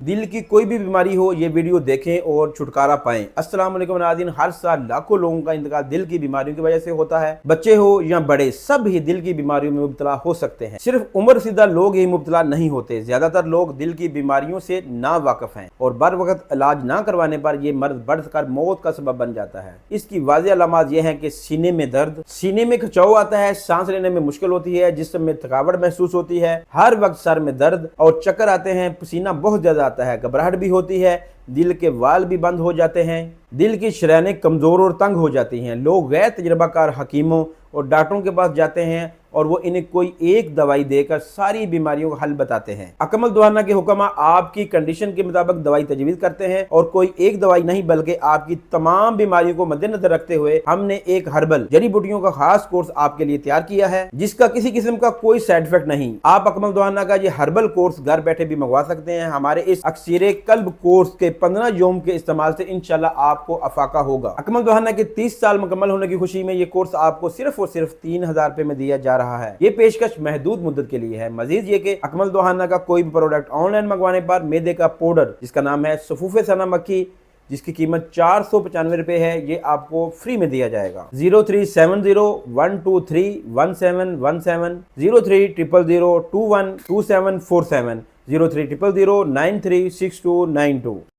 दिल की कोई भी बीमारी हो, ये वीडियो देखें और छुटकारा पाएं। अस्सलाम वालेकुम नाज़रीन, हर साल लाखों लोगों का इंतकाल दिल की बीमारियों की वजह से होता है। बच्चे हो या बड़े, सब ही दिल की बीमारियों में मुब्तला हो सकते हैं। सिर्फ उम्र रसीदा लोग ही मुब्तला नहीं होते, ज्यादातर लोग दिल की बीमारियों से ना वाकिफ हैं और बर वक्त इलाज ना करवाने पर यह मर्ज बढ़कर मौत का सबब बन जाता है। इसकी वाज़ेह अलामात यह है कि सीने में दर्द, सीने में खिंचाव आता है, सांस लेने में मुश्किल होती है, जिस्म में थकावट महसूस होती है, हर वक्त सर में दर्द और चक्कर आते हैं, पसीना बहुत ज्यादा आता है, घबराहट भी होती है, दिल के वाल भी बंद हो जाते हैं, दिल की शरैनें कमजोर और तंग हो जाती हैं। लोग गैर तजर्बाकार हकीमों और डॉक्टरों के पास जाते हैं और वो इन्हें कोई एक दवाई देकर सारी बीमारियों का हल बताते हैं। अकमल दुहाना के हुक्मा आपकी कंडीशन के मुताबिक दवाई तजवीज़ करते हैं और कोई एक दवाई नहीं बल्कि आपकी तमाम बीमारियों को मद्देनजर रखते हुए हमने एक हर्बल जड़ी बूटियों का खास कोर्स आपके लिए तैयार किया है, जिसका किसी किस्म का कोई साइड इफेक्ट नहीं। आप अकमल दुहाना का ये हर्बल कोर्स घर बैठे भी मंगवा सकते हैं। हमारे इस अक्सीर कल्ब कोर्स के 15 यौम के इस्तेमाल से इंशाल्लाह आपको अफाका होगा। अकमल दुहाना के 30 साल मुकम्मल होने की खुशी में ये कोर्स आपको सिर्फ और सिर्फ 3000 रुपए में दिया जा रहा है। ये पेशकश महदूद मुद्दत के लिए है। मजीद ये कि अकमल दुहाना का कोई भी प्रोडक्ट ऑनलाइन मंगवाने पर मैदे का पाउडर, जिसका नाम है सफूफे सना मक्खी, जिसकी कीमत 495 रुपए है, ये आपको फ्री में दिया जाएगा। 037012317117 030002122747 0300936292।